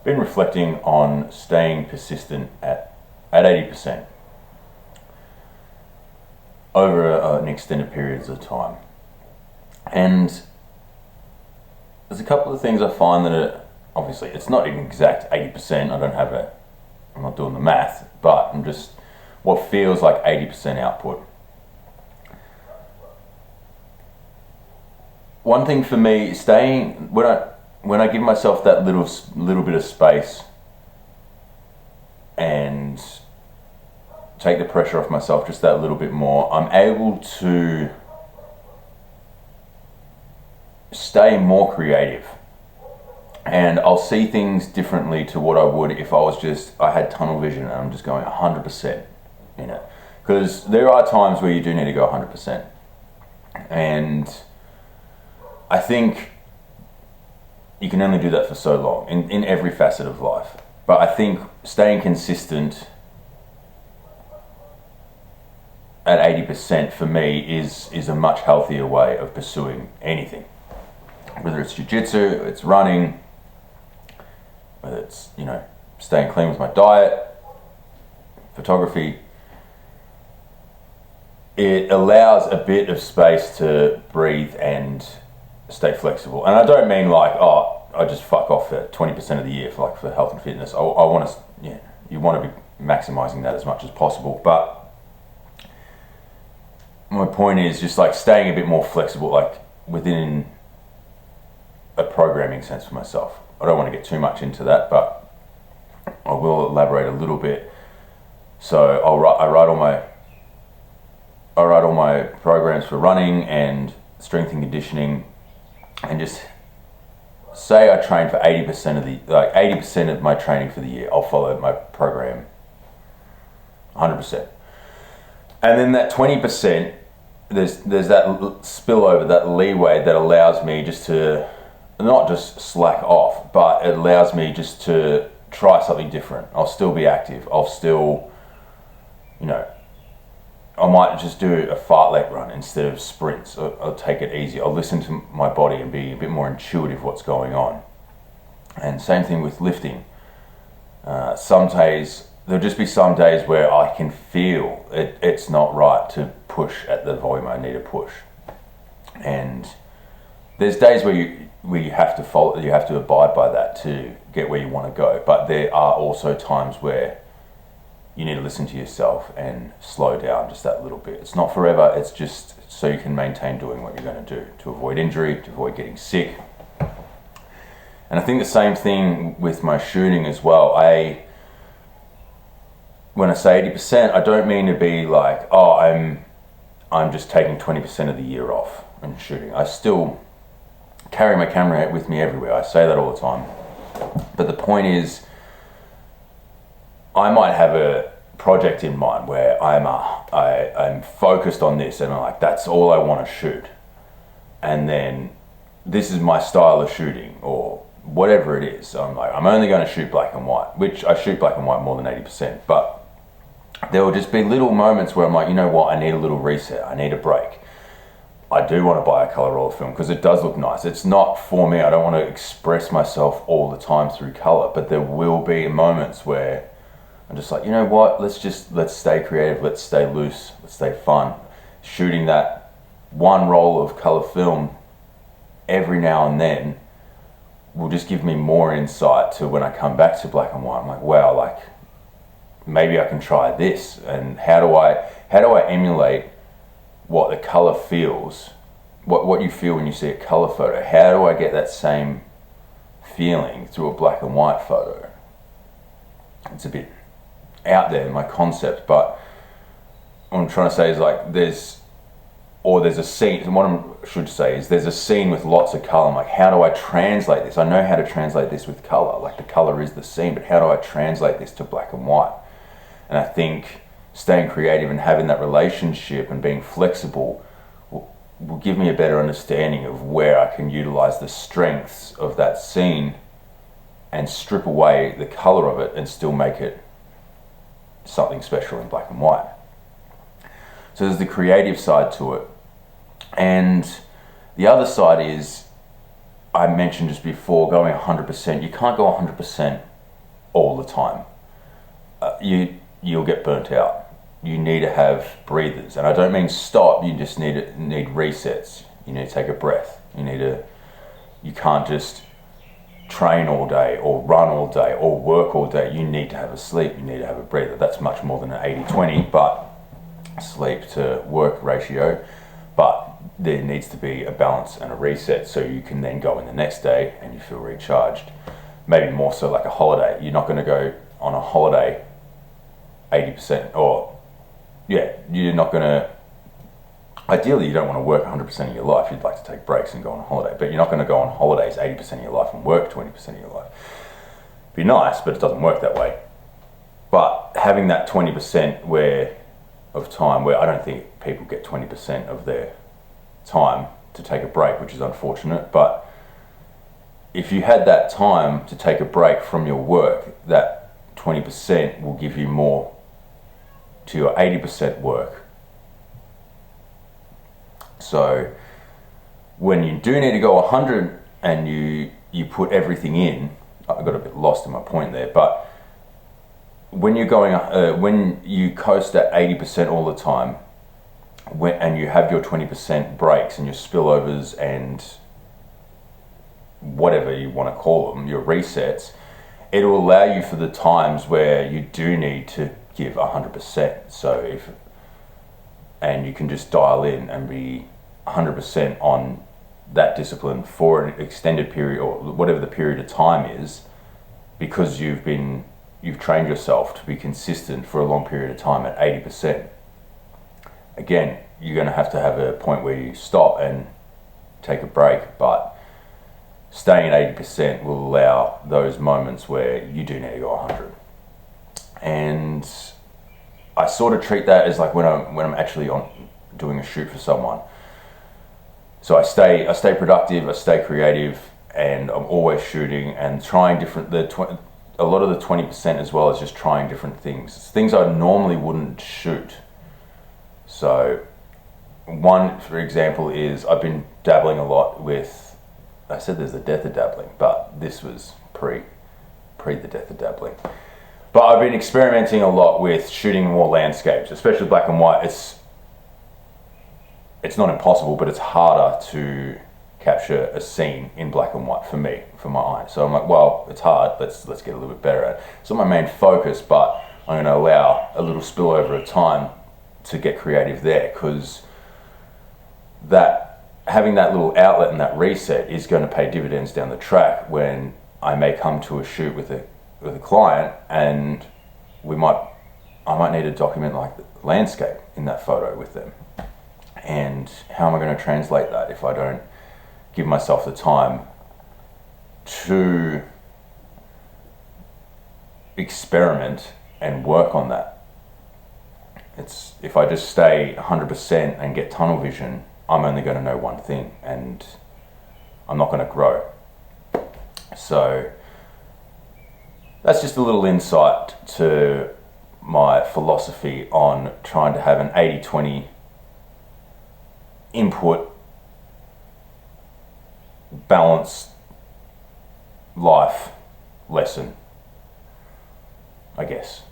Been reflecting on staying persistent at 80% over an extended periods of time. And there's a couple of things I find that obviously it's not an exact 80%. I'm not doing the math, but I'm just what feels like 80% output. One thing for me, staying when I give myself that little bit of space and take the pressure off myself just that little bit more, I'm able to stay more creative, and I'll see things differently to what I would if I had tunnel vision and I'm just going 100% in it, because there are times where you do need to go 100%, and I think you can only do that for so long in every facet of life. But I think staying consistent at 80% for me is a much healthier way of pursuing anything. Whether it's jiu-jitsu, it's running, whether it's, staying clean with my diet, photography. It allows a bit of space to breathe and stay flexible. And I don't mean like, I just fuck off for 20% of the year for health and fitness. I want to, you want to be maximizing that as much as possible. But my point is just staying a bit more flexible, within a programming sense for myself. I don't want to get too much into that, but I will elaborate a little bit. So I write all my programs for running and strength and conditioning, and just say I train for 80% of my training for the year. I'll follow my program 100%, and then that 20%, there's that spillover, that leeway that allows me just to not just slack off, but it allows me just to try something different. I'll still be active. I'll still, I might just do a fartlek run instead of sprints. I'll take it easy. I'll listen to my body and be a bit more intuitive what's going on. And same thing with lifting. Some days, there'll just be some days where I can feel it's not right to push at the volume I need to push. And there's days where you have to abide by that to get where you want to go. But there are also times where you need to listen to yourself and slow down just that little bit. It's not forever, it's just so you can maintain doing what you're going to do to avoid injury, to avoid getting sick. And I think the same thing with my shooting as well. When I say 80%, I don't mean to be like, I'm just taking 20% of the year off and shooting. I still carry my camera with me everywhere. I say that all the time. But the point is, I might have a project in mind where I'm focused on this, and I'm like, that's all I want to shoot. And then this is my style of shooting, or whatever it is. So I'm like, I'm only going to shoot black and white, which I shoot black and white more than 80%. But there will just be little moments where I'm like, you know what, I need a little reset. I need a break. I do want to buy a color roll film because it does look nice. It's not for me. I don't want to express myself all the time through color, but there will be moments where I'm just like, you know what, let's stay creative, let's stay loose, let's stay fun. Shooting that one roll of color film every now and then will just give me more insight to when I come back to black and white. I'm like, wow, maybe I can try this. And how do I emulate what the color feels, what you feel when you see a color photo? How do I get that same feeling through a black and white photo? It's a bit out there, my concept, but what I'm trying to say is there's a scene, and what I should say is there's a scene with lots of color. I'm like, how do I translate this? I know how to translate this with color, the color is the scene, but how do I translate this to black and white? And I think staying creative and having that relationship and being flexible will give me a better understanding of where I can utilize the strengths of that scene and strip away the color of it and still make it something special in black and white. So there's the creative side to it. And the other side is, I mentioned just before, going 100%. You can't go 100% all the time. You'll get burnt out. You need to have breathers, and I don't mean stop. You just need resets. You need to take a breath. You can't just train all day or run all day or work all day. You need to have a sleep. You need to have a breather. That's much more than an 80-20, but sleep to work ratio. But there needs to be a balance and a reset, so you can then go in the next day and you feel recharged. Maybe more so like a holiday. You're not going to go on a holiday 80%, or you're not going to, ideally you don't want to work 100% of your life. You'd like to take breaks and go on a holiday, but you're not going to go on holidays 80% of your life and work 20% of your life. Be nice, but it doesn't work that way. But having that 20% of time where I don't think people get 20% of their time to take a break, which is unfortunate, but if you had that time to take a break from your work, that 20% will give you more to your 80% work. So when you do need to go 100 and you put everything in, I got a bit lost in my point there, but when you're going, when you coast at 80% all the time, and you have your 20% breaks and your spillovers and whatever you want to call them, your resets, it will allow you for the times where you do need to give 100%. And you can just dial in and be 100% on that discipline for an extended period, or whatever the period of time is, because you've trained yourself to be consistent for a long period of time at 80%. Again, you're going to have a point where you stop and take a break, but staying at 80% will allow those moments where you do need to go 100. And I sort of treat that as like when I'm actually doing a shoot for someone. So I stay productive, I stay creative, and I'm always shooting and trying a lot of the 20% as well is just trying different things I normally wouldn't shoot. So one, for example, is I've been dabbling a lot with, I said there's the death of dabbling, but this was pre the death of dabbling. But I've been experimenting a lot with shooting more landscapes, especially black and white. It's not impossible, but it's harder to capture a scene in black and white for me, for my eye. So I'm like, well, it's hard, let's get a little bit better at it. It's not my main focus, but I'm going to allow a little spillover of time to get creative there, because having that little outlet and that reset is going to pay dividends down the track when I may come to a shoot with a client, and I might need to document like the landscape in that photo with them. And how am I going to translate that if I don't give myself the time to experiment and work on that? If I just stay 100% and get tunnel vision, I'm only going to know one thing, and I'm not going to grow. So that's just a little insight to my philosophy on trying to have an 80-20 input balanced life lesson, I guess.